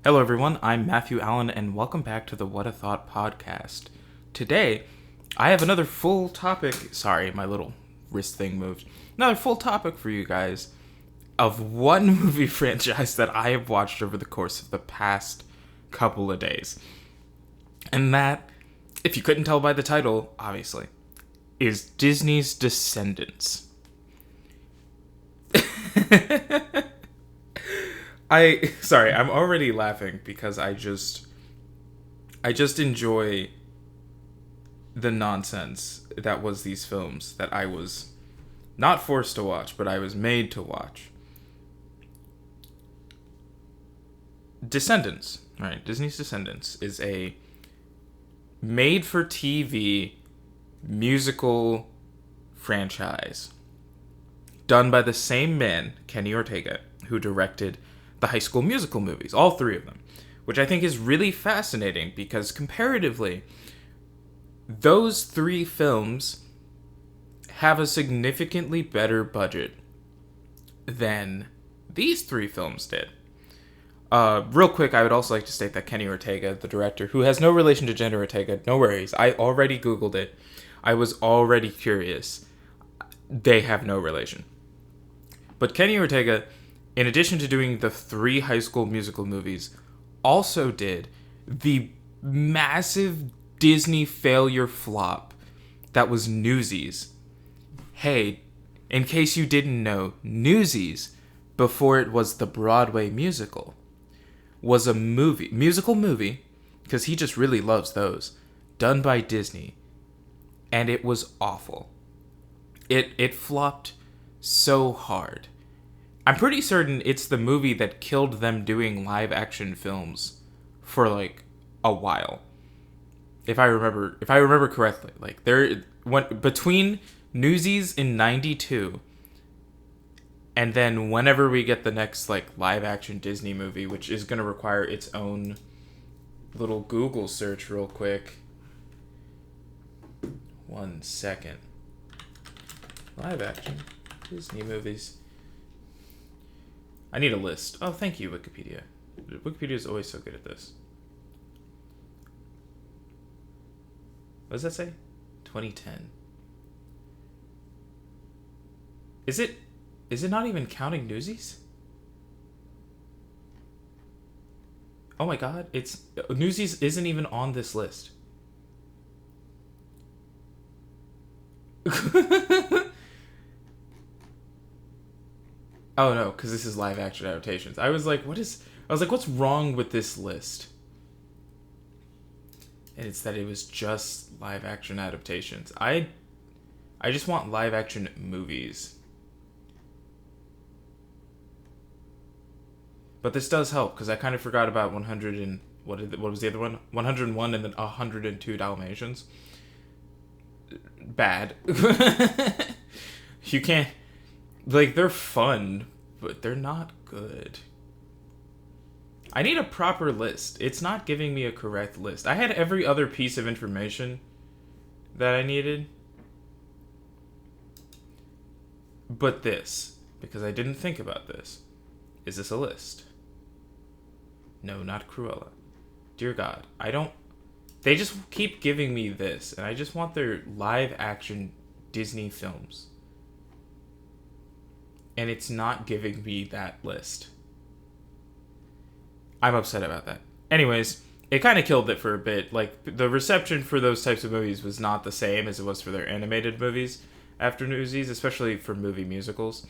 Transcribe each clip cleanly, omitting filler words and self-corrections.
Hello, everyone. I'm Matthew Allen, and welcome back to the Whatta podcast. Today, I have another full topic. Sorry, my little wrist thing moved. Another full topic for you guys of one movie franchise that I have watched over the course of the past couple of days. And that, if you couldn't tell by the title, obviously, is Disney's Descendants. I'm already laughing because I just enjoy the nonsense that was these films that I was not forced to watch, but I was made to watch. Descendants, right? Disney's Descendants is a made-for-TV musical franchise done by the same man, Kenny Ortega, who directed the High School Musical movies, all three of them, which I think is really fascinating because comparatively, those three films have a significantly better budget than these three films did. Real quick, I would also like to state that Kenny Ortega, the director, who has no relation to Jenna Ortega, no worries, I already Googled it. I was already curious. They have no relation. But Kenny Ortega, in addition to doing the three High School Musical movies, also did the massive Disney failure flop that was Newsies. Hey, in case you didn't know, Newsies, before it was the Broadway musical, was a musical movie, because he just really loves those, done by Disney, and it was awful. It flopped so hard. I'm pretty certain it's the movie that killed them doing live action films for like a while. If I remember correctly, like there went between Newsies in 92 and then whenever we get the next like live action Disney movie, which is going to require its own little Google search real quick. 1 second. Live action Disney movies. I need a list. Oh, thank you, Wikipedia. Wikipedia is always so good at this. What does that say? 2010. Is it not even counting Newsies? Oh my god, Newsies isn't even on this list. Oh no, because this is live action adaptations. I was like, what's wrong with this list? And it's that it was just live action adaptations. I just want live action movies. But this does help, because I kind of forgot about 100 and... What was the other one? 101 and then 102 Dalmatians. Bad. You can't... Like, they're fun, but they're not good. I need a proper list. It's not giving me a correct list. I had every other piece of information that I needed. But this, because I didn't think about this. Is this a list? No, not Cruella. Dear God, I don't... They just keep giving me this, and I just want their live-action Disney films. And it's not giving me that list. I'm upset about that. Anyways, it kind of killed it for a bit. Like, the reception for those types of movies was not the same as it was for their animated movies after Newsies, especially for movie musicals.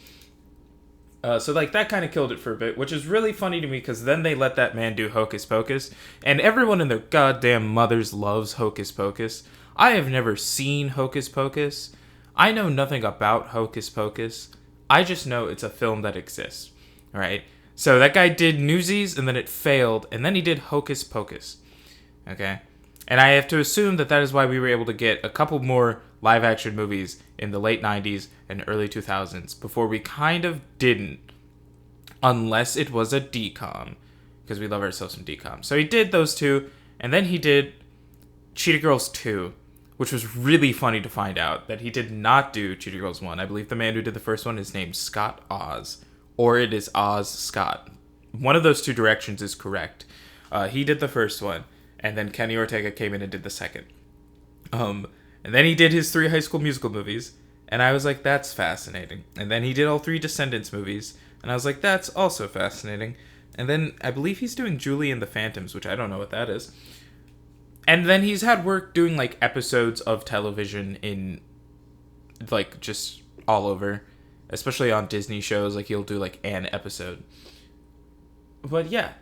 So, like, that kind of killed it for a bit, which is really funny to me because then they let that man do Hocus Pocus, and everyone in their goddamn mothers loves Hocus Pocus. I have never seen Hocus Pocus. I know nothing about Hocus Pocus. I just know it's a film that exists, alright? So that guy did Newsies, and then it failed, and then he did Hocus Pocus, okay? And I have to assume that is why we were able to get a couple more live-action movies in the late 90s and early 2000s, before we kind of didn't, unless it was a DCOM, because we love ourselves some DCOM. So he did those two, and then he did Cheetah Girls 2, which was really funny to find out that he did not do Cheetah Girls 1. I believe the man who did the first one is named Scott Oz, or it is Oz Scott. One of those two directions is correct. He did the first one, and then Kenny Ortega came in and did the second. And then he did his 3 High School Musical movies, and I was like, that's fascinating. And then he did all 3 Descendants movies, and I was like, that's also fascinating. And then I believe he's doing Julie and the Phantoms, which I don't know what that is. And then he's had work doing, like, episodes of television in, like, just all over. Especially on Disney shows, like, he'll do, like, an episode. But, yeah.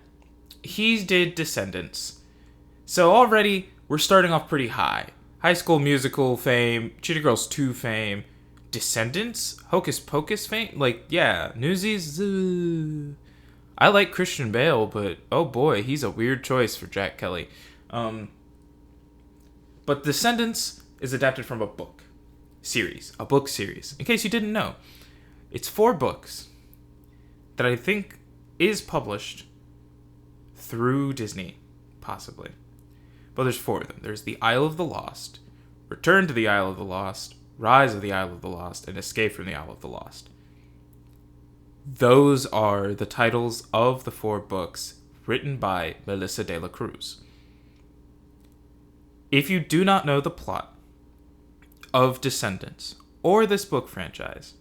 He did Descendants. So, already, we're starting off pretty high. High School Musical fame, Cheetah Girls 2 fame, Descendants? Hocus Pocus fame? Like, yeah, Newsies. I like Christian Bale, but, oh boy, he's a weird choice for Jack Kelly. But Descendants is adapted from a book series. A book series. In case you didn't know. It's 4 books that I think is published through Disney, possibly. But there's 4 of them. There's The Isle of the Lost, Return to the Isle of the Lost, Rise of the Isle of the Lost, and Escape from the Isle of the Lost. Those are the titles of the 4 books written by Melissa de la Cruz. If you do not know the plot of Descendants or this book franchise,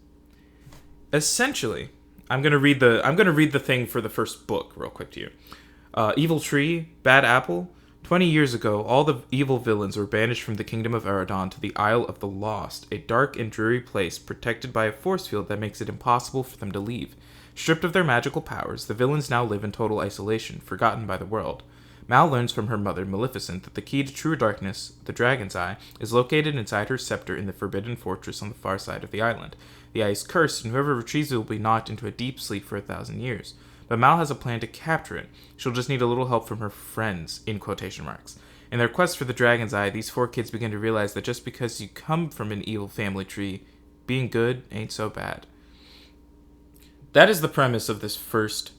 essentially, I'm gonna read the thing for the first book real quick to you. Evil Tree, Bad Apple. 20 years ago, all the evil villains were banished from the kingdom of Eridon to the Isle of the Lost, a dark and dreary place protected by a force field that makes it impossible for them to leave. Stripped of their magical powers, the villains now live in total isolation, forgotten by the world. Mal learns from her mother, Maleficent, that the key to true darkness, the Dragon's Eye, is located inside her scepter in the Forbidden Fortress on the far side of the island. The eye is cursed, and whoever retrieves it will be knocked into a deep sleep for 1,000 years. But Mal has a plan to capture it. She'll just need a little help from her friends, in quotation marks. In their quest for the Dragon's Eye, these 4 kids begin to realize that just because you come from an evil family tree, being good ain't so bad. That is the premise of this first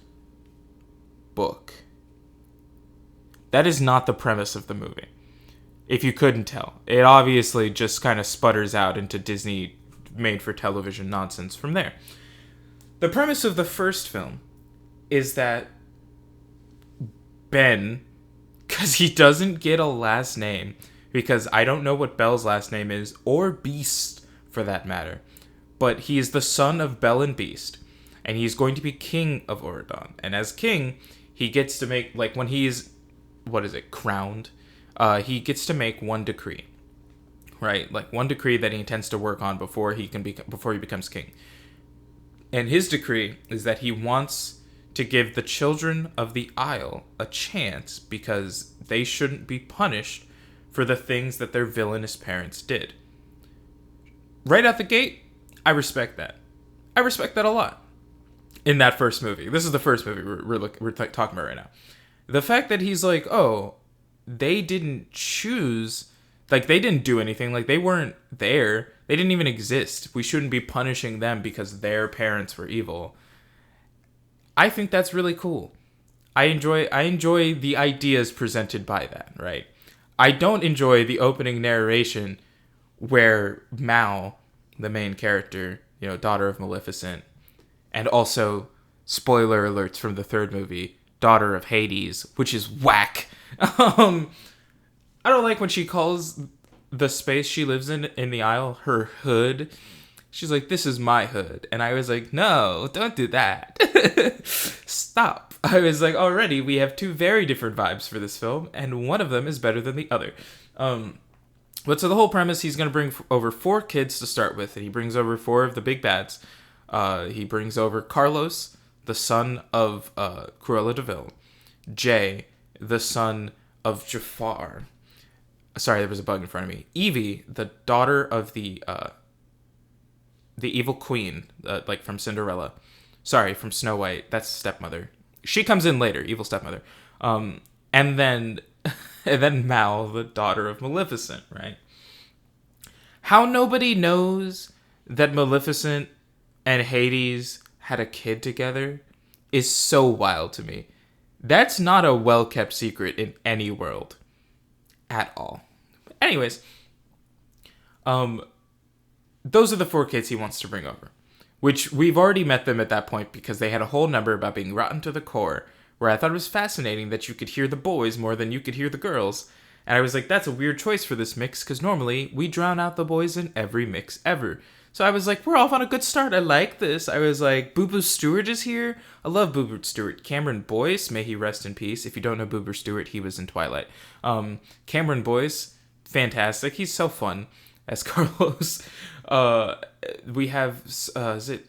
book. That is not the premise of the movie. If you couldn't tell. It obviously just kind of sputters out into Disney made-for-television nonsense from there. The premise of the first film is that Ben, because he doesn't get a last name, because I don't know what Belle's last name is, or Beast, for that matter, but he is the son of Belle and Beast, and he's going to be king of Oridon. And as king, he gets to make, like, when he's, crowned, he gets to make one decree, right? Like, one decree that he intends to work on before he becomes king. And his decree is that he wants to give the children of the Isle a chance because they shouldn't be punished for the things that their villainous parents did. Right out the gate, I respect that. I respect that a lot. In that first movie. This is the first movie we're talking about right now. The fact that he's like, oh, they didn't choose, like, they didn't do anything, like, they weren't there, they didn't even exist, we shouldn't be punishing them because their parents were evil. I think that's really cool. I enjoy the ideas presented by that, right? I don't enjoy the opening narration where Mal, the main character, daughter of Maleficent, and also, spoiler alerts from the third movie, daughter of Hades, which is whack. I don't like when she calls the space she lives in the Isle her hood. She's like, this is my hood. And I was like, no, don't do that. Stop. I was like, already, we have 2 very different vibes for this film, and one of them is better than the other. But so the whole premise, he's going to bring over 4 kids to start with, and he brings over 4 of the big bads. He brings over Carlos, the son of Cruella de Vil. Jay, the son of Jafar. Sorry, there was a bug in front of me. Evie, the daughter of the evil queen, like from Cinderella. Sorry, from Snow White. That's stepmother. She comes in later, evil stepmother. And then Mal, the daughter of Maleficent, right? How nobody knows that Maleficent and Hades had a kid together is so wild to me. That's not a well-kept secret in any world. At all. Anyways, those are the 4 kids he wants to bring over. Which, we've already met them at that point because they had a whole number about being rotten to the core, where I thought it was fascinating that you could hear the boys more than you could hear the girls. And I was like, that's a weird choice for this mix, because normally we drown out the boys in every mix ever. So I was like, we're off on a good start. I like this. I was like, Boo Boo Stewart is here. I love Boo Boo Stewart. Cameron Boyce, may he rest in peace. If you don't know Boo Boo Stewart, he was in Twilight. Cameron Boyce, fantastic. He's so fun as Carlos. We have, is it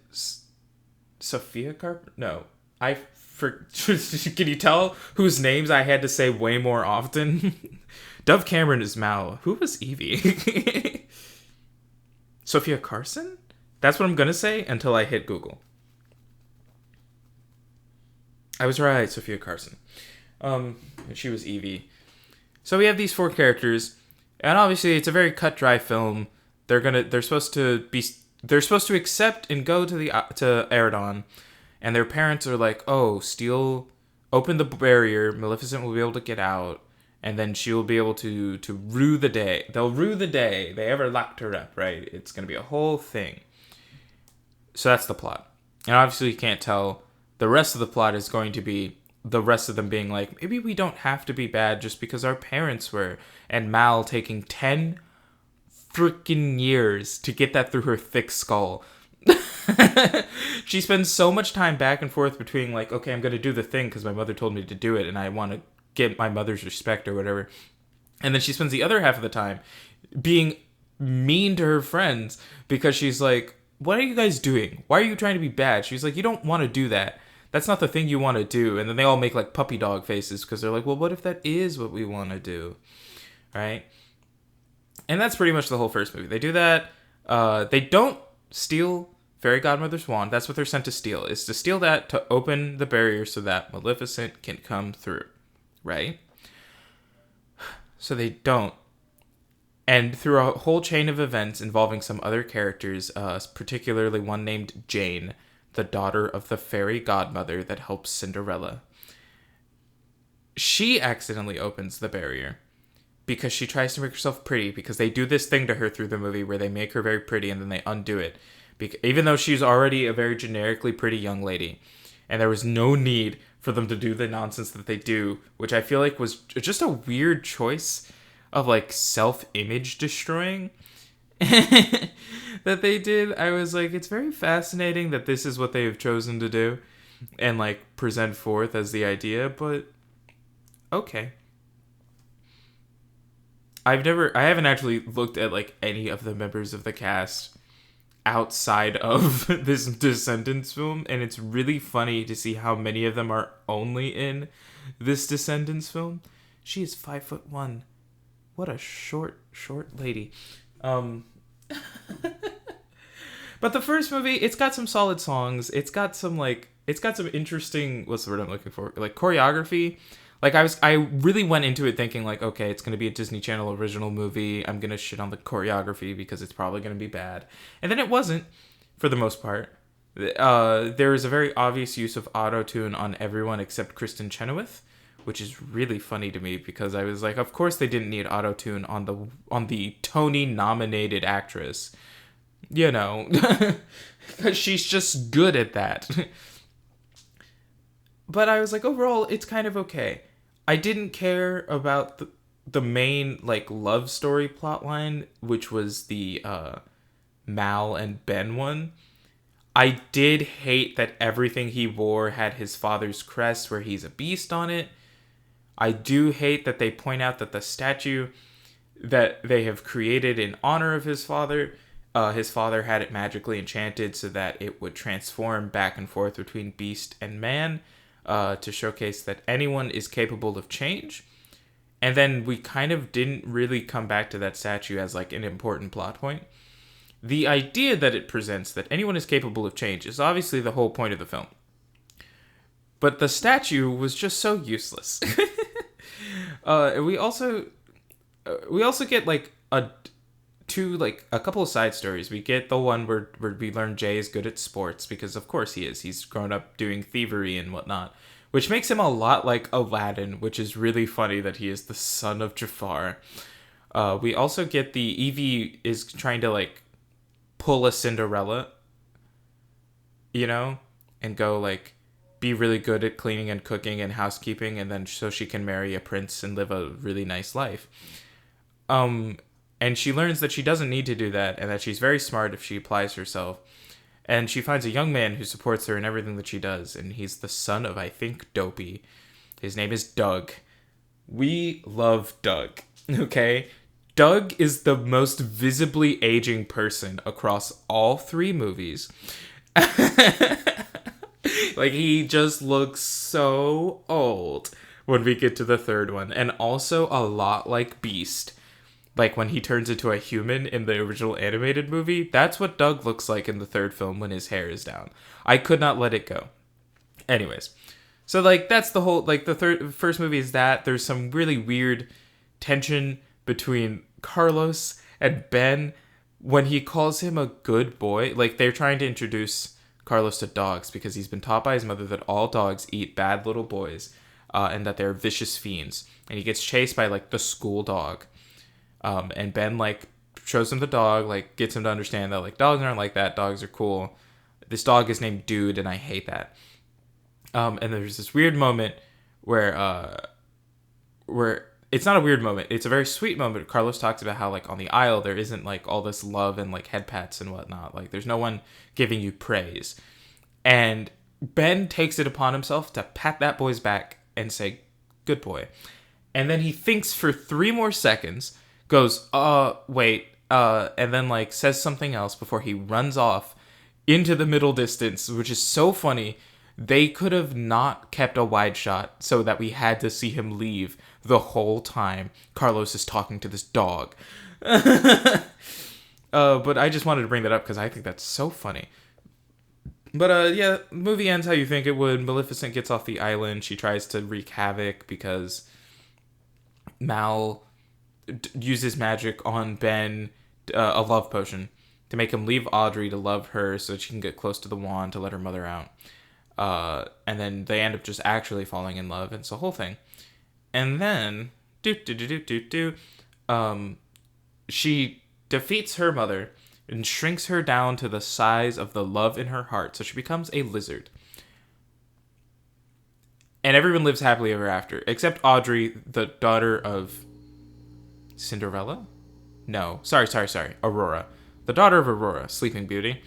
Sophia Carpenter? No. Can you tell whose names I had to say way more often? Dove Cameron is Mal. Who was Evie? Sophia Carson? That's what I'm gonna say until I hit Google. I was right, Sophia Carson. She was Evie. So we have these 4 characters, and obviously it's a very cut dry film. They're supposed to accept and go to Eridon, and their parents are like, oh, open the barrier, Maleficent will be able to get out, and then she'll be able to rue the day. They'll rue the day they ever locked her up, right? It's going to be a whole thing. So that's the plot. And obviously you can't tell. The rest of the plot is going to be the rest of them being like, maybe we don't have to be bad just because our parents were. And Mal taking 10 freaking years to get that through her thick skull. She spends so much time back and forth between like, okay, I'm going to do the thing because my mother told me to do it and I want to get my mother's respect or whatever. And then she spends the other half of the time being mean to her friends because she's like, what are you guys doing? Why are you trying to be bad? She's like, you don't want to do that. That's not the thing you want to do. And then they all make like puppy dog faces because they're like, well, what if that is what we want to do? Right? And that's pretty much the whole first movie. They do that. They don't steal Fairy Godmother's wand. That's what they're sent to steal, is to steal that to open the barrier so that Maleficent can come through. Right? So they don't. And through a whole chain of events involving some other characters, particularly one named Jane, the daughter of the fairy godmother that helps Cinderella, she accidentally opens the barrier because she tries to make herself pretty, because they do this thing to her through the movie where they make her very pretty and then they undo it. Even though she's already a very generically pretty young lady. And there was no need for them to do the nonsense that they do, which I feel like was just a weird choice of like self-image destroying that they did. I was like, it's very fascinating that this is what they have chosen to do and like present forth as the idea, but okay. I haven't actually looked at like any of the members of the cast outside of this Descendants film, and it's really funny to see how many of them are only in this Descendants film. She is 5'1". What a short lady. But the first movie, it's got some solid songs. It's got some interesting, what's the word I'm looking for? Like choreography. Like I really went into it thinking like, okay, it's going to be a Disney Channel original movie. I'm going to shit on the choreography because it's probably going to be bad. And then it wasn't, for the most part. There is a very obvious use of auto-tune on everyone except Kristen Chenoweth, which is really funny to me because I was like, of course they didn't need auto-tune on the Tony-nominated actress. You know, because she's just good at that. But I was like, overall, it's kind of okay. I didn't care about the main, like, love story plotline, which was the Mal and Ben one. I did hate that everything he wore had his father's crest where he's a beast on it. I do hate that they point out that the statue that they have created in honor of his father had it magically enchanted so that it would transform back and forth between beast and man. To showcase that anyone is capable of change. And then we kind of didn't really come back to that statue as like an important plot point. The idea that it presents that anyone is capable of change is obviously the whole point of the film. But the statue was just so useless. We also get like a couple of side stories. We get the one where we learn Jay is good at sports because of course he is. He's grown up doing thievery and whatnot, which makes him a lot like Aladdin, which is really funny that he is the son of Jafar. We also get the Evie is trying to like pull a Cinderella, you know, and go like be really good at cleaning and cooking and housekeeping, and then so she can marry a prince and live a really nice life. And she learns that she doesn't need to do that, and that she's very smart if she applies herself. And she finds a young man who supports her in everything that she does, and he's the son of, I think, Dopey. His name is Doug. We love Doug, okay? Doug is the most visibly aging person across all three movies. Like, he just looks so old when we get to the third one. And also a lot like Beast. Like, when he turns into a human in the original animated movie, that's what Doug looks like in the third film when his hair is down. I could not let it go. Anyways, so, like, that's the whole, like, the first movie is that. There's some really weird tension between Carlos and Ben when he calls him a good boy. Like, they're trying to introduce Carlos to dogs because he's been taught by his mother that all dogs eat bad little boys, and that they're vicious fiends. And he gets chased by, like, the school dog. And Ben, like, shows him the dog, like, gets him to understand that, like, dogs aren't like that. Dogs are cool. This dog is named Dude, and I hate that. And there's this weird moment where it's not a weird moment. It's a very sweet moment. Carlos talks about how, like, on the Isle, there isn't, like, all this love and, like, head pats and whatnot. Like, there's no one giving you praise. And Ben takes it upon himself to pat that boy's back and say, good boy. And then he thinks for 3 more seconds, goes, wait, and then, like, says something else before he runs off into the middle distance, which is so funny. They could have not kept a wide shot so that we had to see him leave the whole time Carlos is talking to this dog. But I just wanted to bring that up because I think that's so funny. But, yeah, the movie ends how you think it would. Maleficent gets off the island. She tries to wreak havoc because Mal uses magic on Ben, a love potion, to make him leave Audrey to love her so that she can get close to the wand to let her mother out. And then they end up just actually falling in love. It's the whole thing. And then, she defeats her mother and shrinks her down to the size of the love in her heart. So she becomes a lizard. And everyone lives happily ever after, except Audrey, the daughter of Cinderella? No, sorry. Aurora. The daughter of Aurora, Sleeping Beauty,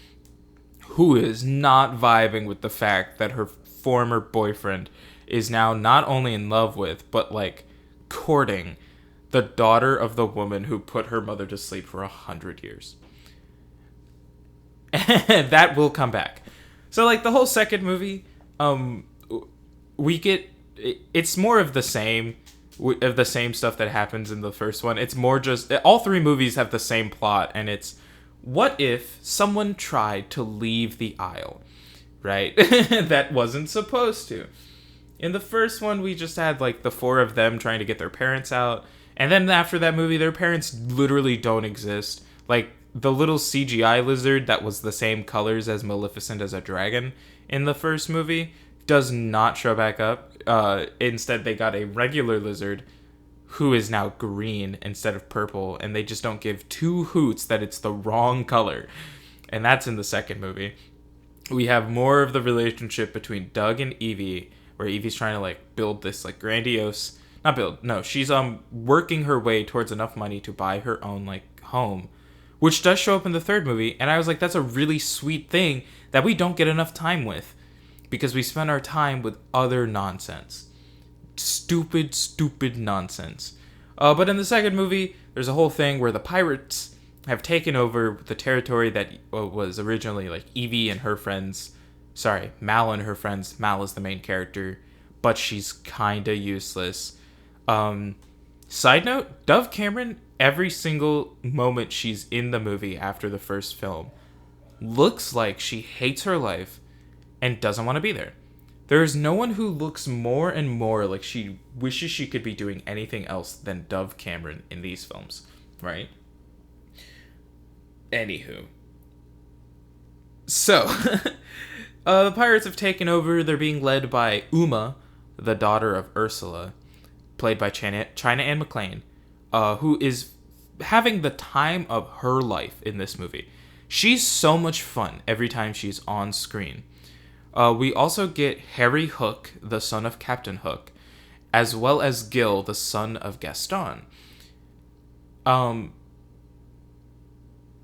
who is not vibing with the fact that her former boyfriend is now not only in love with, but, like, courting the daughter of the woman who put her mother to sleep for 100 years. And that will come back. So, like, the whole second movie, we get, it's more of the same stuff that happens in the first one. It's more just, all 3 movies have the same plot, and it's, what if someone tried to leave the Isle, right? That wasn't supposed to. In the first one, we just had, like, the 4 of them trying to get their parents out, and then after that movie, their parents literally don't exist. Like, the little CGI lizard that was the same colors as Maleficent as a dragon in the first movie does not show back up. Instead, they got a regular lizard who is now green instead of purple, and they just don't give 2 hoots that it's the wrong color. And that's in the second movie. We have more of the relationship between Doug and Evie, where Evie's trying to, like, build this, like, grandiose... she's working her way towards enough money to buy her own, like, home, which does show up in the third movie, and I was like, that's a really sweet thing that we don't get enough time with, because we spend our time with other nonsense. Stupid nonsense. But in the second movie, there's a whole thing where the pirates have taken over the territory that was originally, like, Evie and her friends. Sorry, Mal and her friends. Mal is the main character, but she's kinda useless. Side note, Dove Cameron, every single moment she's in the movie after the first film, looks like she hates her life and doesn't want to be there. There is no one who looks more and more like she wishes she could be doing anything else than Dove Cameron in these films, right? Anywho. So, the pirates have taken over. They're being led by Uma, the daughter of Ursula, played by China Anne McClain, who is having the time of her life in this movie. She's so much fun every time she's on screen. We also get Harry Hook, the son of Captain Hook, as well as Gil, the son of Gaston.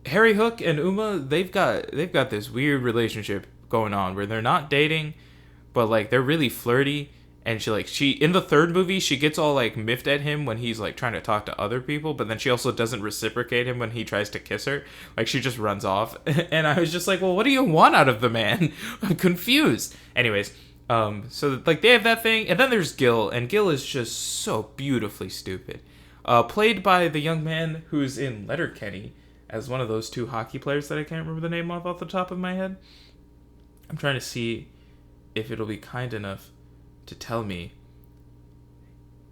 Harry Hook and Uma, they've got this weird relationship going on where they're not dating, but like they're really flirty. And she in the third movie, she gets all like miffed at him when he's like trying to talk to other people, but then she also doesn't reciprocate him when he tries to kiss her. Like she just runs off. And I was just like, well, what do you want out of the man? I'm confused. Anyways, so like they have that thing, and then there's Gil, and Gil is just so beautifully stupid. Played by the young man who's in Letterkenny as one of those two hockey players that I can't remember the name of off the top of my head. I'm trying to see if it'll be kind enough to tell me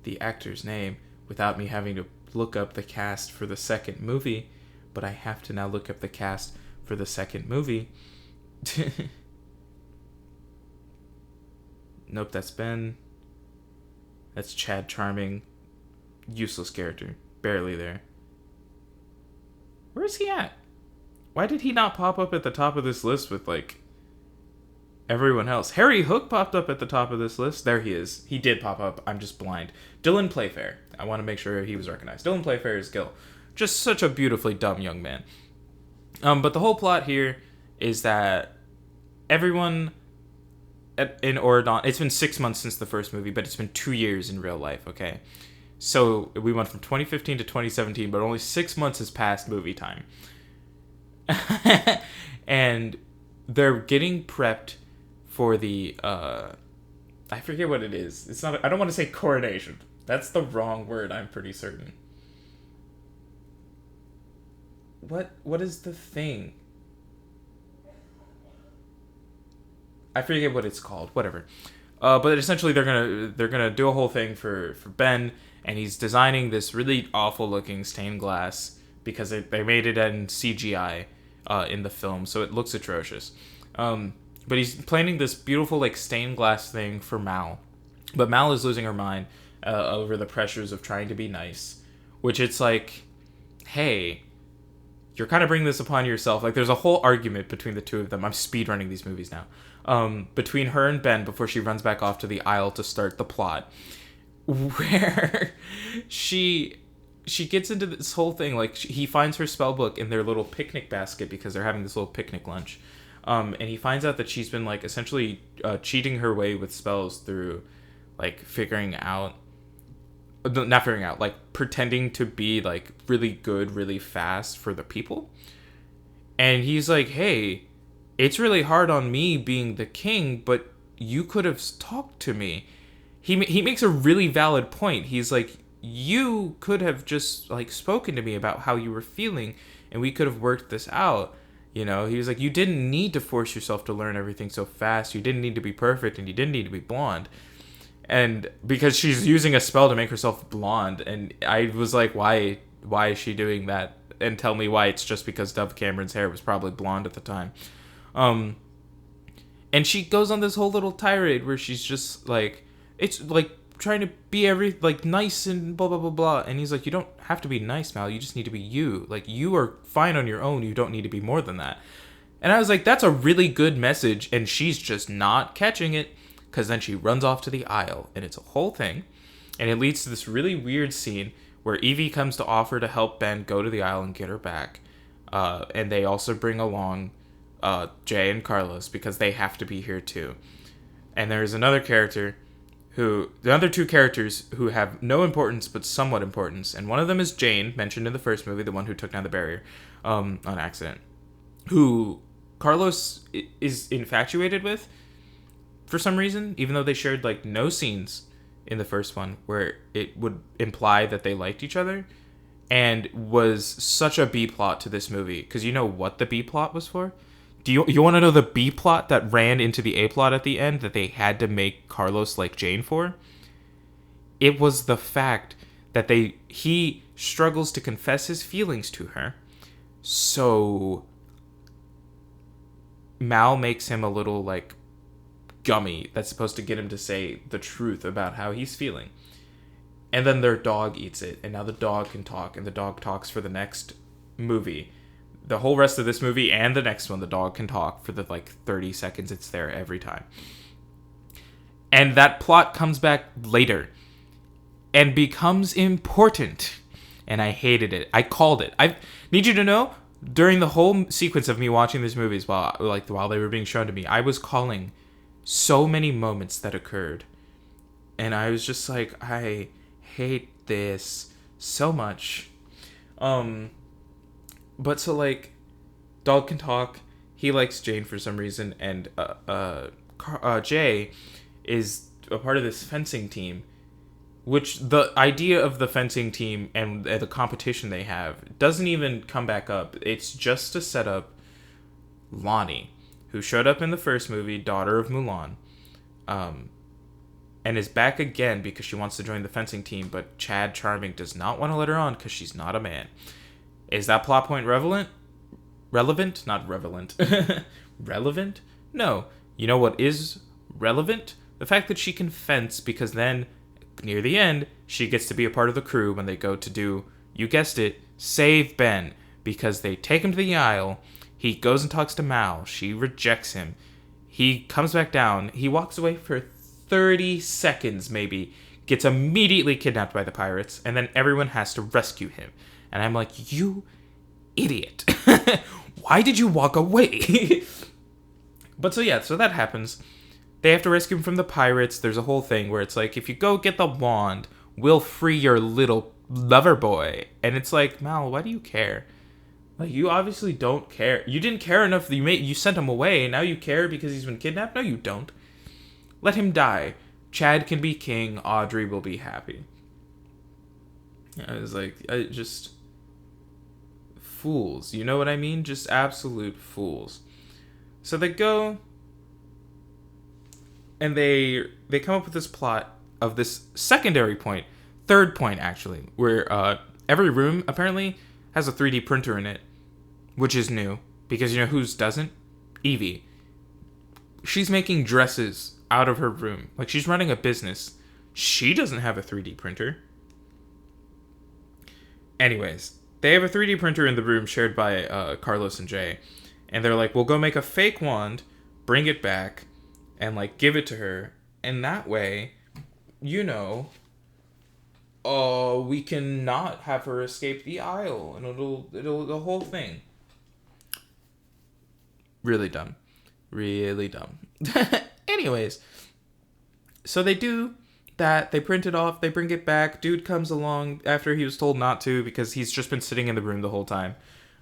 the actor's name without me having to look up the cast for the second movie, but I have to now look up the cast for the second movie. Nope, that's Chad Charming. Useless character. Barely there. Where's he at? Why did he not pop up at the top of this list with, like, everyone else? Harry Hook popped up at the top of this list. There he is. He did pop up. I'm just blind. Dylan Playfair. I want to make sure he was recognized. Dylan Playfair is Gil. Just such a beautifully dumb young man. But the whole plot here is that everyone in Oregon... It's been 6 months since the first movie, but it's been 2 years in real life, okay? So we went from 2015 to 2017, but only 6 months has passed movie time. And they're getting prepped for the... I forget what it is. It's not... I don't want to say coronation. That's the wrong word, I'm pretty certain. What is the thing? I forget what it's called. Whatever. But essentially, they're gonna do a whole thing for Ben, and he's designing this really awful looking stained glass because they made it in CGI in the film, so it looks atrocious. But he's planning this beautiful like stained glass thing for Mal, but Mal is losing her mind over the pressures of trying to be nice, which it's like, hey, you're kind of bringing this upon yourself. Like, there's a whole argument between the two of them. I'm speedrunning these movies now. Between her and Ben before she runs back off to the aisle to start the plot, where she gets into this whole thing. Like, he finds her spell book in their little picnic basket because they're having this little picnic lunch. And he finds out that she's been, like, essentially cheating her way with spells through, like, like, pretending to be, like, really good, really fast for the people. And he's like, hey, it's really hard on me being the king, but you could have talked to me. He makes a really valid point. He's like, you could have just, like, spoken to me about how you were feeling, and we could have worked this out. You know, he was like, you didn't need to force yourself to learn everything so fast. You didn't need to be perfect, and you didn't need to be blonde. And because she's using a spell to make herself blonde, and I was like, why is she doing that? And tell me why it's just because Dove Cameron's hair was probably blonde at the time. And she goes on this whole little tirade where she's just like, it's like trying to be nice and blah blah blah blah. And he's like, you don't have to be nice, Mal. You just need to be you. Like, you are fine on your own. You don't need to be more than that. And I was like, that's a really good message, and she's just not catching it. Because then she runs off to the aisle, and it's a whole thing. And it leads to this really weird scene where Evie comes to offer to help Ben go to the aisle and get her back. And they also bring along Jay and Carlos because they have to be here too. And there's the other two characters who have no importance but somewhat importance. And one of them is Jane, mentioned in the first movie, the one who took down the barrier on accident, who Carlos is infatuated with. For some reason, even though they shared like no scenes in the first one where it would imply that they liked each other, and was such a B plot to this movie. Because you know what the B plot was for? Do you want to know the B plot that ran into the A plot at the end that they had to make Carlos like Jane for? It was the fact that he struggles to confess his feelings to her, so Mal makes him a little like gummy that's supposed to get him to say the truth about how he's feeling. And then their dog eats it, and now the dog can talk, and the dog talks for the next movie. the whole rest of this movie and the next one, the dog can talk for the 30 seconds it's there every time. And that plot comes back later and becomes important. And I hated it. I called it. I need you to know, during the whole sequence of me watching these movies while they were being shown to me, I was calling so many moments that occurred. And I was just like, I hate this so much. But so dog can talk. He likes Jane for some reason, and Jay is a part of this fencing team. Which the idea of the fencing team and the competition they have doesn't even come back up. It's just to set up Lonnie, who showed up in the first movie, daughter of Mulan, and is back again because she wants to join the fencing team, but Chad Charming does not want to let her on because she's not a man. Is that plot point relevant? Not relevant. Relevant? No. You know what is relevant? The fact that she can fence, because then near the end, she gets to be a part of the crew when they go to do, you guessed it, save Ben. Because they take him to the aisle, he goes and talks to Mal, she rejects him, he comes back down, he walks away for 30 seconds maybe, gets immediately kidnapped by the pirates, and then everyone has to rescue him. And I'm like, you idiot. Why did you walk away? But so that happens. They have to rescue him from the pirates. There's a whole thing where it's like, if you go get the wand, we'll free your little lover boy. And it's like, Mal, why do you care? You obviously don't care. You didn't care enough that you sent him away. Now you care because he's been kidnapped? No, you don't. Let him die. Chad can be king. Audrey will be happy. I was like, just fools. You know what I mean? Just absolute fools. So they go, and they come up with this plot of this secondary point, third point actually, where every room apparently has a 3D printer in it, which is new, because you know whose doesn't? Evie. She's making dresses out of her room. She's running a business. She doesn't have a 3D printer. Anyways, they have a 3D printer in the room shared by Carlos and Jay. And they're like, we'll go make a fake wand, bring it back, and give it to her. And that way, we can not have her escape the aisle. And it'll the whole thing. Really dumb. Really dumb. Anyways, so they do that. They print it off. They bring it back. Dude comes along after he was told not to because he's just been sitting in the room the whole time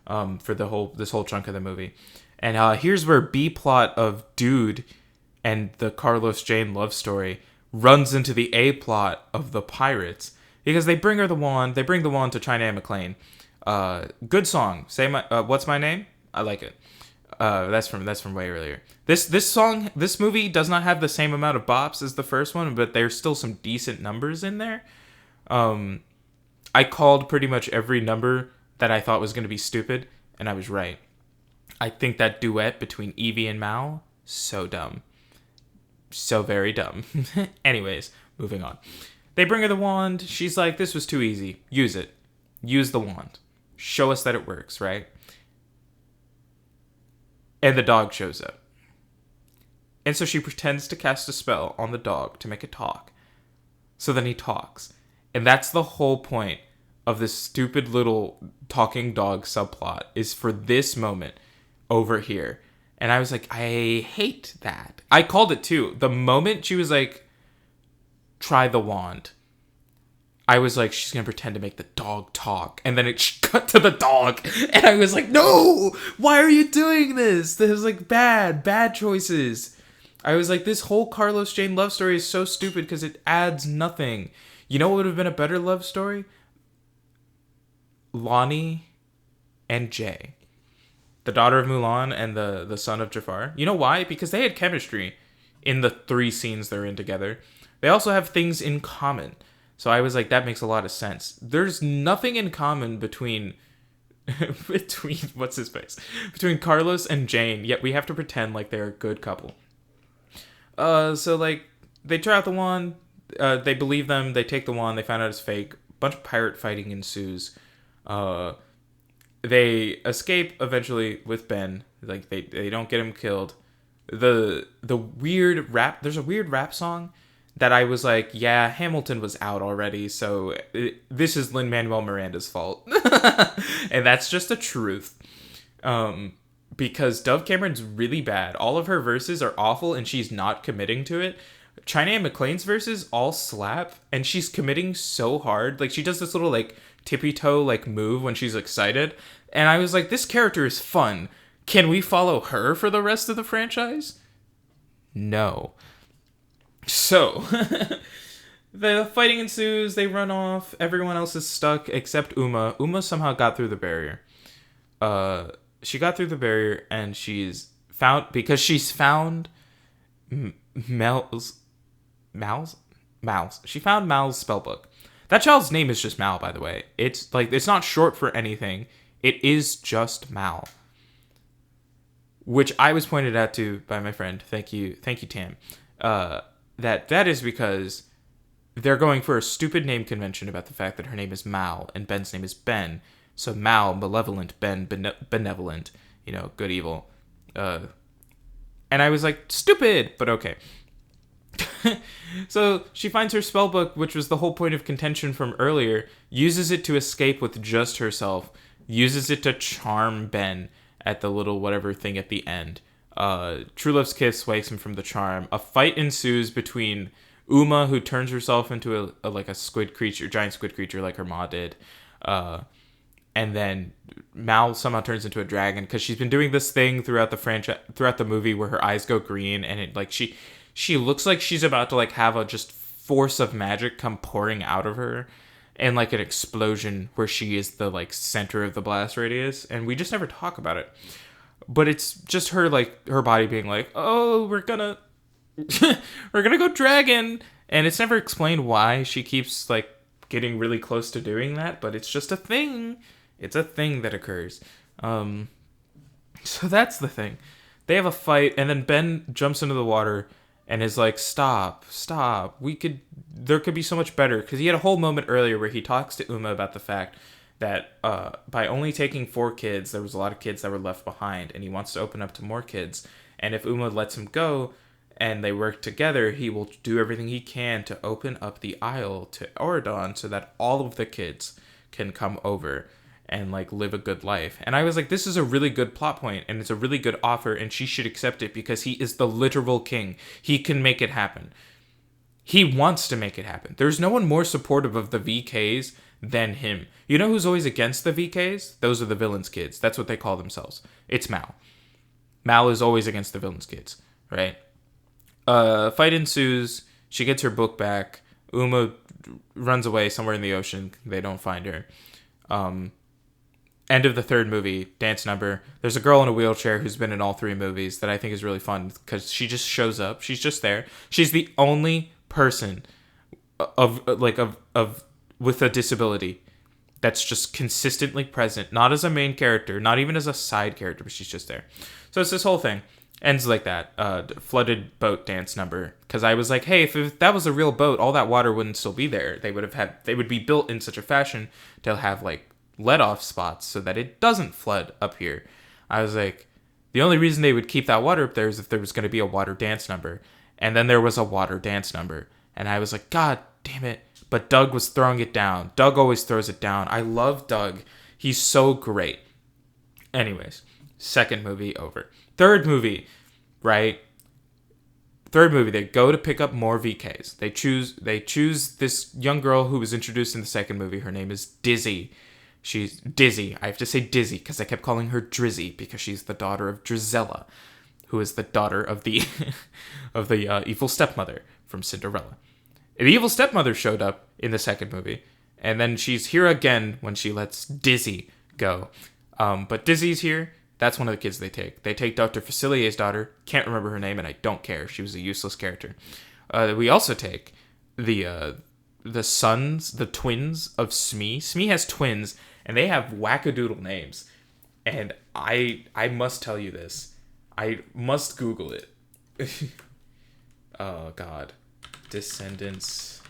for this whole chunk of the movie. And here's where B-plot of Dude and the Carlos Jane love story runs into the A-plot of the pirates, because they bring her the wand. They bring the wand to China McClain. Good song. Say my what's my name? I like it. That's from way earlier. This movie does not have the same amount of bops as the first one, but there's still some decent numbers in there. I called pretty much every number that I thought was going to be stupid, and I was right. I think that duet between Evie and Mal, so dumb. So very dumb. Anyways, moving on. They bring her the wand. She's like, this was too easy. Use it. Use the wand. Show us that it works, right? And the dog shows up. And so she pretends to cast a spell on the dog to make it talk. So then he talks. And that's the whole point of this stupid little talking dog subplot, is for this moment over here. And I was like, I hate that. I called it too. The moment she was like, try the wand, I was like, she's going to pretend to make the dog talk. And then it cut to the dog. And I was like, no! Why are you doing this? This is bad choices. I was like, this whole Carlos Jane love story is so stupid because it adds nothing. You know what would have been a better love story? Lonnie and Jay. The daughter of Mulan and the son of Jafar. You know why? Because they had chemistry in the 3 scenes they're in together. They also have things in common. So I was like, that makes a lot of sense. There's nothing in common between what's his face? Between Carlos and Jane, yet we have to pretend like they're a good couple. So they try out the wand, they believe them, they take the wand, they find out it's fake. A bunch of pirate fighting ensues. they escape eventually with Ben. Like they don't get him killed. The weird rap. There's a weird rap song that I was like, yeah, Hamilton was out already, so this is Lin-Manuel Miranda's fault, and that's just the truth. Because Dove Cameron's really bad. All of her verses are awful, and she's not committing to it. China Anne McClain's verses all slap, and she's committing so hard. Like, she does this little, like, tippy toe, like, move when she's excited. And I was like, this character is fun. Can we follow her for the rest of the franchise? No. So, the fighting ensues. They run off. Everyone else is stuck except Uma. Uma somehow got through the barrier. She got through the barrier, and she's found... Because she's found... Mal's. She found Mal's spellbook. That child's name is just Mal, by the way. It's like, it's not short for anything. It is just Mal. Which I was pointed out to by my friend. Thank you, Tam. That is because they're going for a stupid name convention about the fact that her name is Mal and Ben's name is Ben. So Mal, malevolent, Ben, benevolent. You know, good, evil. And I was like, stupid, but okay. So she finds her spellbook, which was the whole point of contention from earlier, uses it to escape with just herself, uses it to charm Ben at the little whatever thing at the end. True Love's kiss wakes him from the charm. A fight ensues between Uma, who turns herself into a squid creature, giant squid creature like her ma did, and then Mal somehow turns into a dragon because she's been doing this thing throughout the movie where her eyes go green, and it like she looks like she's about to like have a just force of magic come pouring out of her, and like an explosion where she is the like center of the blast radius, and we just never talk about it. But it's just her like her body being like, oh, we're gonna go dragon, and it's never explained why she keeps like getting really close to doing that, but it's just a thing. It's a thing that occurs. So that's the thing. They have a fight, and then Ben jumps into the water and is like, stop. There could be so much better. Because he had a whole moment earlier where he talks to Uma about the fact that by only taking 4 kids, there was a lot of kids that were left behind, and he wants to open up to more kids. And if Uma lets him go and they work together, he will do everything he can to open up the Isle to Auradon so that all of the kids can come over and like live a good life. And I was like, this is a really good plot point, and it's a really good offer, and she should accept it because he is the literal king. He can make it happen. He wants to make it happen. There's no one more supportive of the VKs than him. You know who's always against the VKs? Those are the villain's kids. That's what they call themselves. It's Mal. Mal is always against the villain's kids, right? Fight ensues. She gets her book back. Uma runs away somewhere in the ocean. They don't find her. End of the 3rd movie, dance number. There's a girl in a wheelchair who's been in all 3 movies that I think is really fun because she just shows up. She's just there. She's the only person of with a disability that's just consistently present, not as a main character, not even as a side character, but she's just there. So it's this whole thing. Ends like that. Flooded boat dance number. Because I was like, hey, if that was a real boat, all that water wouldn't still be there. They would be built in such a fashion to have like let-off spots so that it doesn't flood up here. I was like, the only reason they would keep that water up there is if there was going to be a water dance number. And then there was a water dance number. And I was like, God damn it. But Doug was throwing it down. Doug always throws it down. I love Doug. He's so great. Anyways, 2nd movie over. 3rd movie, right? 3rd movie, they go to pick up more VKs. They choose this young girl who was introduced in the 2nd movie. Her name is Dizzy. She's Dizzy. I have to say Dizzy because I kept calling her Drizzy because she's the daughter of Drizella, who is the daughter of the of the evil stepmother from Cinderella. And the evil stepmother showed up in the 2nd movie, and then she's here again when she lets Dizzy go. But Dizzy's here. That's one of the kids they take. They take Dr. Facilier's daughter. Can't remember her name, and I don't care. She was a useless character. We also take the sons, the twins of Smee. Smee has twins, and they have wackadoodle names. And I must tell you this. I must Google it. Oh, God. Descendants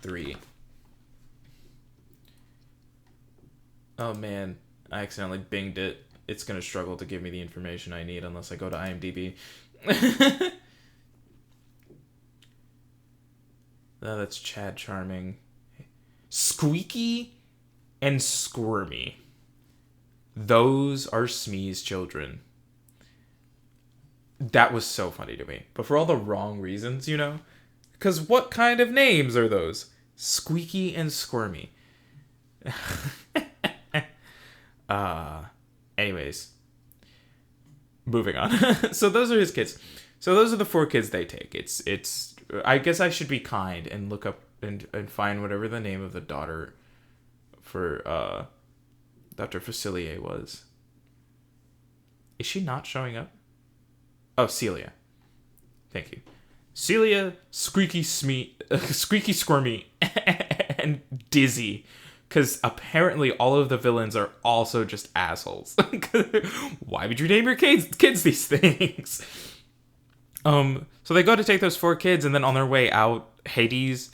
3. Oh, man. I accidentally binged it. It's going to struggle to give me the information I need unless I go to IMDb. Oh, that's Chad Charming. Squeaky and Squirmy. Those are Smee's children. That was so funny to me. But for all the wrong reasons, you know? Because what kind of names are those? Squeaky and Squirmy. Anyways. Moving on. So those are his kids. So those are the 4 kids they take. It's I guess I should be kind and look up and find whatever the name of the daughter for Dr. Facilier was. Is she not showing up? Oh, Celia. Thank you. Celia, Squeaky Squirmy, and Dizzy. Because apparently all of the villains are also just assholes. Why would you name your kids these things? So they go to take those 4 kids, and then on their way out, Hades,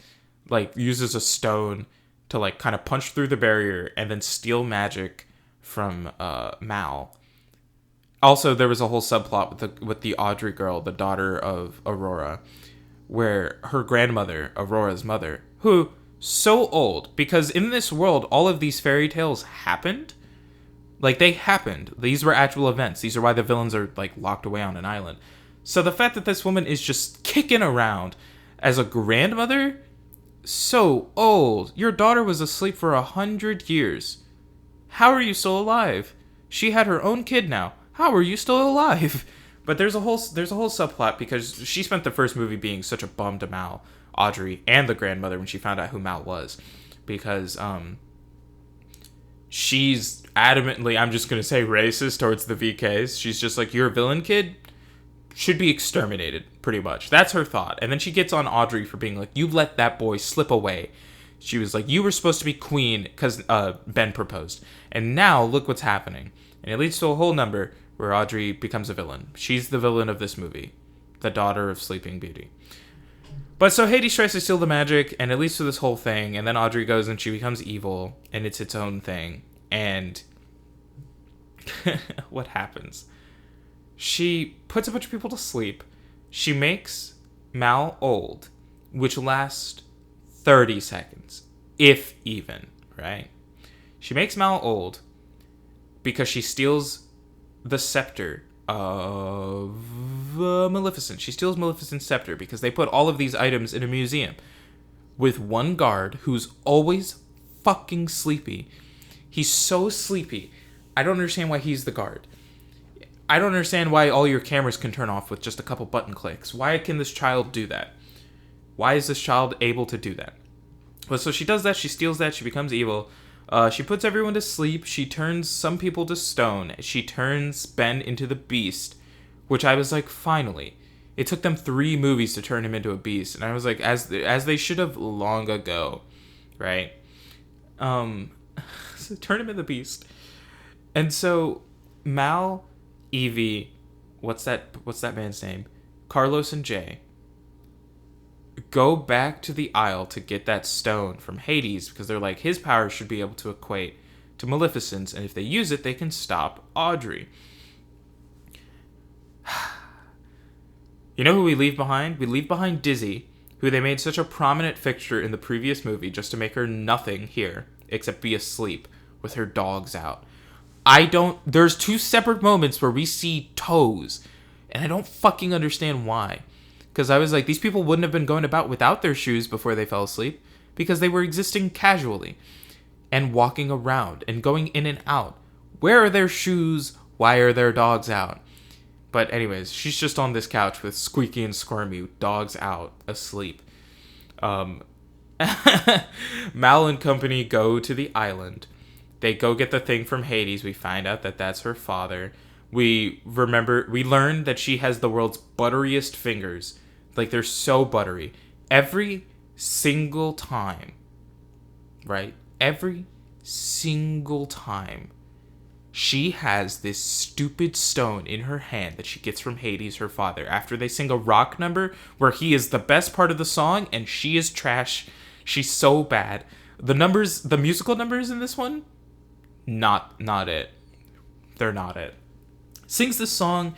like, uses a stone to, like, kind of punch through the barrier and then steal magic from Mal. Also, there was a whole subplot with the Audrey girl, the daughter of Aurora, where her grandmother, Aurora's mother, who, so old, because in this world, all of these fairy tales happened. Like, they happened. These were actual events. These are why the villains are, like, locked away on an island. So the fact that this woman is just kicking around as a grandmother, so old. Your daughter was asleep for 100 years. How are you still alive? She had her own kid now. How are you still alive? But there's a whole subplot because she spent the first movie being such a bum to Mal, Audrey, and the grandmother when she found out who Mal was, because she's adamantly, I'm just gonna say, racist towards the VKs. She's just like, you're a villain kid, should be exterminated, pretty much. That's her thought. And then she gets on Audrey for being like, you let that boy slip away. She was like, you were supposed to be queen because Ben proposed, and now look what's happening. And it leads to a whole number where Audrey becomes a villain. She's the villain of this movie, the daughter of Sleeping Beauty. But so Hades tries to steal the magic, and it leads to this whole thing, and then Audrey goes and she becomes evil, and it's its own thing. And what happens? She puts a bunch of people to sleep. She makes Mal old, which lasts 30 seconds, if even, right? She makes Mal old because she steals the scepter of Maleficent. She steals Maleficent's scepter because they put all of these items in a museum with one guard who's always fucking sleepy. He's so sleepy. I don't understand why he's the guard. I don't understand why all your cameras can turn off with just a couple button clicks. Why can this child do that? Why is this child able to do that? Well, so she does that. She steals that. She becomes evil. She puts everyone to sleep. She turns some people to stone. She turns Ben into the Beast, which I was like, finally. It took them 3 movies to turn him into a beast, and I was like, as they should have long ago, right? So turn him into the Beast, and so Mal, Evie, what's that man's name? Carlos and Jay go back to the Isle to get that stone from Hades because they're like, his power should be able to equate to Maleficent's, and if they use it, they can stop Audrey. You know who we leave behind? We leave behind Dizzy, who they made such a prominent fixture in the previous movie just to make her nothing here except be asleep with her dogs out. There's 2 separate moments where we see toes, and I don't fucking understand why. Because I was like, these people wouldn't have been going about without their shoes before they fell asleep, because they were existing casually and walking around and going in and out. Where are their shoes? Why are their dogs out? But anyways, she's just on this couch with Squeaky and Squirmy, dogs out, asleep. Mal and company go to the island. They go get the thing from Hades. We find out that that's her father. We learn that she has the world's butteriest fingers. Like, they're so buttery. Every single time, right? Every single time, she has this stupid stone in her hand that she gets from Hades, her father, after they sing a rock number where he is the best part of the song and she is trash. She's so bad. The musical numbers in this one, not it. They're not it. Sings the song,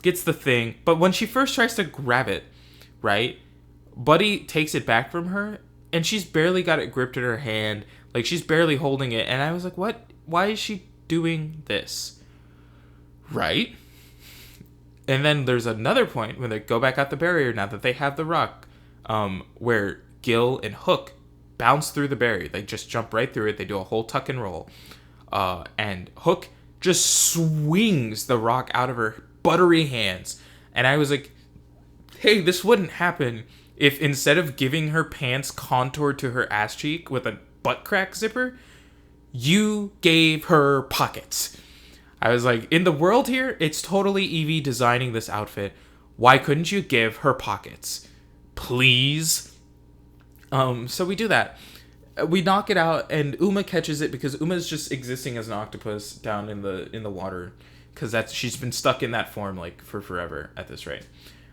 gets the thing, but when she first tries to grab it, right, Buddy takes it back from her, and she's barely got it gripped in her hand, like she's barely holding it, and I was like, what? Why is she doing this? Right? And then there's another point when they go back out the barrier now that they have the rock, where Gil and Hook bounce through the barrier. They just jump right through it. They do a whole tuck and roll. And Hook just swings the rock out of her buttery hands. And I was like, hey, this wouldn't happen if instead of giving her pants contoured to her ass cheek with a butt crack zipper, you gave her pockets. I was like, in the world here, it's totally Evie designing this outfit. Why couldn't you give her pockets? Please? So we do that. We knock it out, and Uma catches it because Uma's just existing as an octopus down in the water, because she's been stuck in that form like for forever at this rate.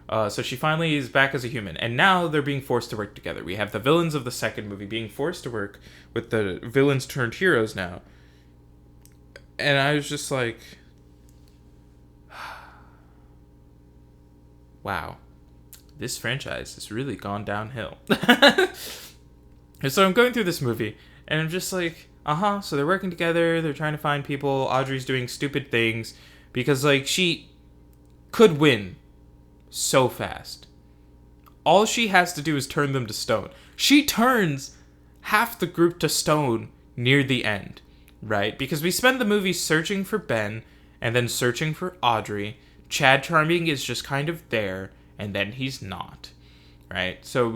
So she finally is back as a human, and now they're being forced to work together. We have the villains of the second movie being forced to work with the villains turned heroes now, and I was just like, wow, this franchise has really gone downhill. And so I'm going through this movie, and I'm just like, so they're working together, they're trying to find people, Audrey's doing stupid things, because, like, she could win so fast. All she has to do is turn them to stone. She turns half the group to stone near the end, right? Because we spend the movie searching for Ben, and then searching for Audrey. Chad Charming is just kind of there, and then he's not, right? So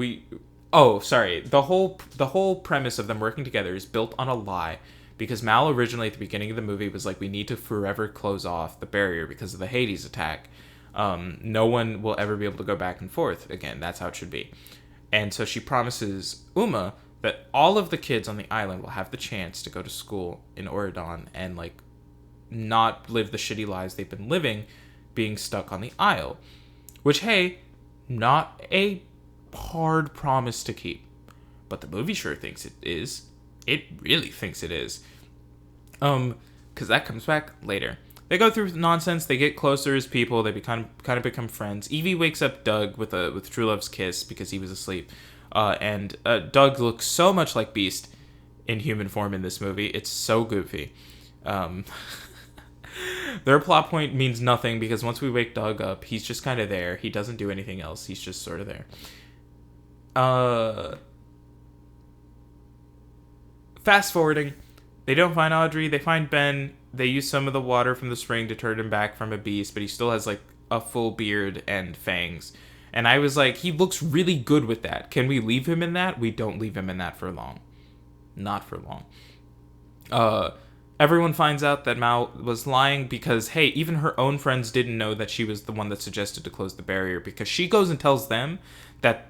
the whole premise of them working together is built on a lie, because Mal originally at the beginning of the movie was like, we need to forever close off the barrier because of the Hades attack. No one will ever be able to go back and forth again. That's how it should be. And so she promises Uma that all of the kids on the island will have the chance to go to school in Oridon and, like, not live the shitty lives they've been living being stuck on the Isle. Which, hey, not a hard promise to keep, but the movie sure thinks it is. It really thinks it is, because that comes back later. They go through nonsense, they get closer as people, they kind of become friends. Evie wakes up Doug with True Love's kiss because he was asleep, and Doug looks so much like Beast in human form in this movie. It's so goofy. Their plot point means nothing because once we wake Doug up, he's just kind of there. He doesn't do anything else. He's just sort of there. Fast forwarding, they don't find Audrey, they find Ben, they use some of the water from the spring to turn him back from a beast, but he still has, like, a full beard and fangs. And I was like, he looks really good with that. Can we leave him in that? We don't leave him in that for long. Not for long. Everyone finds out that Mal was lying because, hey, even her own friends didn't know that she was the one that suggested to close the barrier, because she goes and tells them that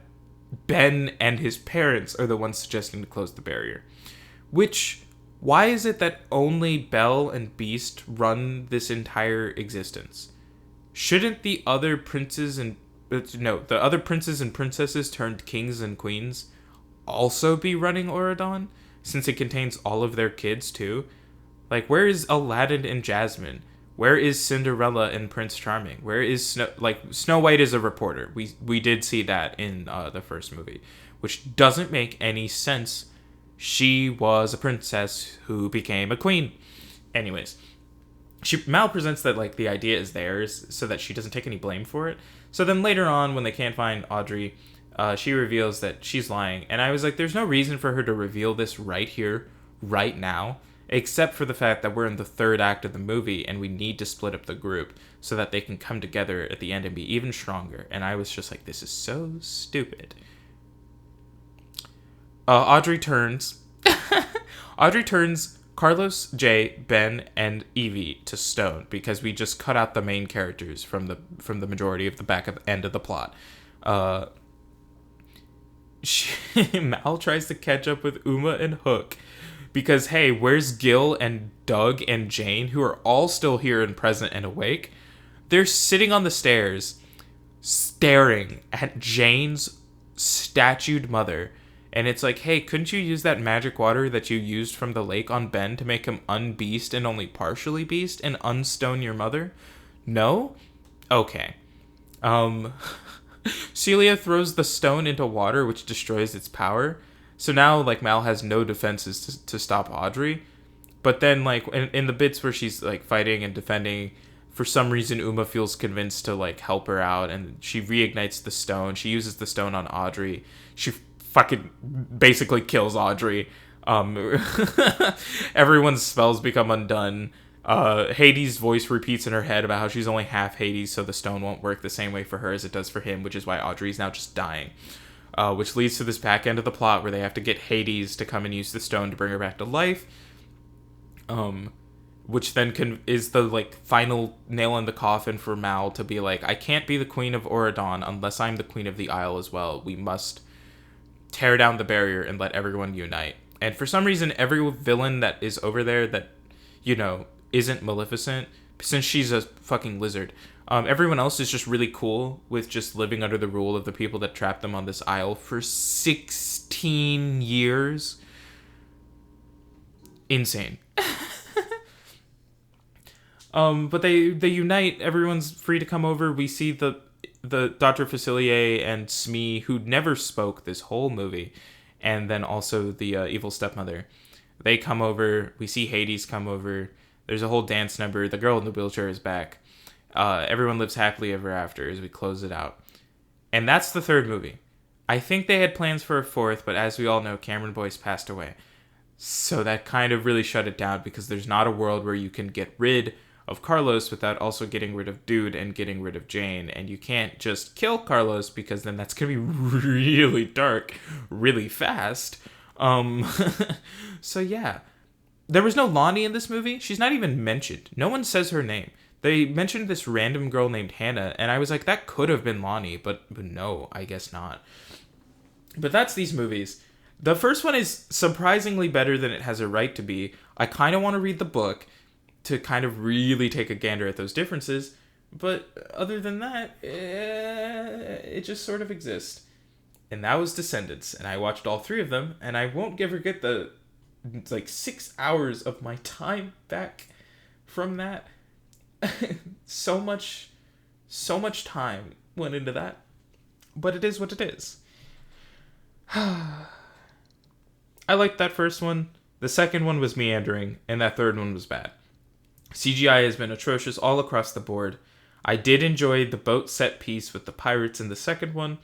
Ben and his parents are the ones suggesting to close the barrier. Which, why is it that only Belle and Beast run this entire existence? Shouldn't the other princes and princesses turned kings and queens also be running Oridon, since it contains all of their kids too? Like, where is Aladdin and Jasmine? Where is Cinderella and Prince Charming? Where is Snow White is a reporter. We did see that in the first movie, which doesn't make any sense. She was a princess who became a queen. Anyways, Mal presents that, like, the idea is theirs so that she doesn't take any blame for it. So then later on, when they can't find Audrey, she reveals that she's lying. And I was like, there's no reason for her to reveal this right here, right now, except for the fact that we're in the third act of the movie and we need to split up the group so that they can come together at the end and be even stronger. And I was just like, this is so stupid. Audrey turns Carlos, Jay, Ben, and Evie to stone because we just cut out the main characters from the majority of the end of the plot. Mal tries to catch up with Uma and Hook because, hey, where's Gil and Doug and Jane, who are all still here and present and awake? They're sitting on the stairs staring at Jane's statued mother And it's like, hey, couldn't you use that magic water that you used from the lake on Ben to make him unbeast and only partially beast and unstone your mother? No? Okay. Um, Celia throws the stone into water, which destroys its power. So now, like, Mal has no defenses to stop Audrey. But then, like, in the bits where she's, like, fighting and defending, for some reason, Uma feels convinced to, like, help her out. And she reignites the stone. She uses the stone on Audrey. She fucking basically kills Audrey. Everyone's spells become undone. Hades' voice repeats in her head about how she's only half Hades, so the stone won't work the same way for her as it does for him, which is why Audrey's now just dying. Which leads to this back end of the plot where they have to get Hades to come and use the stone to bring her back to life. Which then is the, like, final nail in the coffin for Mal to be like, I can't be the queen of Auradon unless I'm the queen of the Isle as well. We must tear down the barrier and let everyone unite. And for some reason, every villain that is over there that, you know, isn't Maleficent, since she's a fucking lizard, everyone else is just really cool with just living under the rule of the people that trapped them on this isle for 16 years. Insane. But they unite. Everyone's free to come over. We see the Dr. Facilier and Smee, who never spoke this whole movie, and then also the evil stepmother. They come over. We see Hades come over. There's a whole dance number. The girl in the wheelchair is back. Everyone lives happily ever after as we close it out. And that's the third movie. I think they had plans for a fourth, but as we all know, Cameron Boyce passed away. So that kind of really shut it down, because there's not a world where you can get rid of Carlos without also getting rid of Dude and getting rid of Jane. And you can't just kill Carlos, because then that's going to be really dark really fast. So yeah. There was no Lonnie in this movie. She's not even mentioned. No one says her name. They mentioned this random girl named Hannah, and I was like, that could have been Lonnie, but no, I guess not. But that's these movies. The first one is surprisingly better than it has a right to be. I kind of want to read the book to kind of really take a gander at those differences, but other than that, it just sort of exists. And that was Descendants, and I watched all three of them, and I won't ever get the 6 hours of my time back from that. so much time went into that, but it is what it is. I liked that first one. The second one was meandering, and that third one was bad. CGI has been atrocious all across the board. I did enjoy the boat set piece with the pirates in the second one,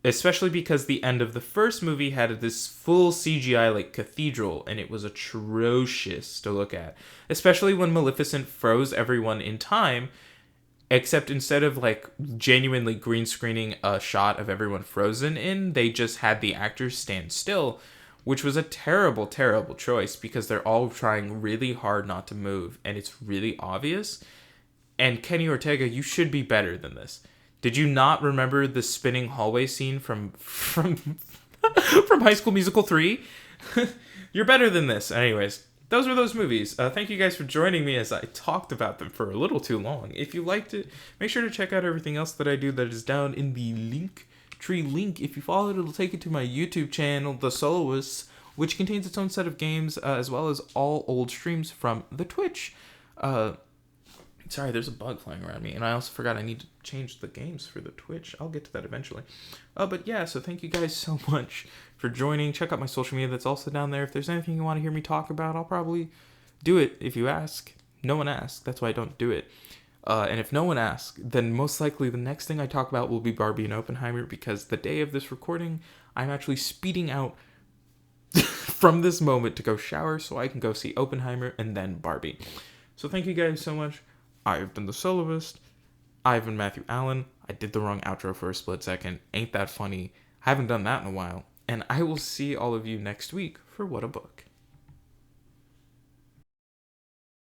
especially because the end of the first movie had this full CGI like cathedral, and it was atrocious to look at. Especially when Maleficent froze everyone in time, except instead of like genuinely green screening a shot of everyone frozen in, they just had the actors stand still, which was a terrible, terrible choice, because they're all trying really hard not to move, and it's really obvious. And Kenny Ortega, you should be better than this. Did you not remember the spinning hallway scene from High School Musical 3? You're better than this. Anyways, those were those movies. Thank you guys for joining me as I talked about them for a little too long. If you liked it, make sure to check out everything else that I do that is down in the Linktree link. If you follow it, it'll take you to my YouTube channel, The Soloists, which contains its own set of games, as well as all old streams from the Twitch. Sorry, there's a bug flying around me, and I also forgot I need to change the games for the Twitch. I'll get to that eventually. But yeah, so thank you guys so much for joining. Check out my social media that's also down there. If there's anything you want to hear me talk about, I'll probably do it if you ask. No one asked. That's why I don't do it. And if no one asks, then most likely the next thing I talk about will be Barbie and Oppenheimer, because the day of this recording, I'm actually speeding out from this moment to go shower so I can go see Oppenheimer and then Barbie. So thank you guys so much. I've been the Soloist. I've been Matthew Allen. I did the wrong outro for a split second. Ain't that funny? I haven't done that in a while. And I will see all of you next week for What a Book.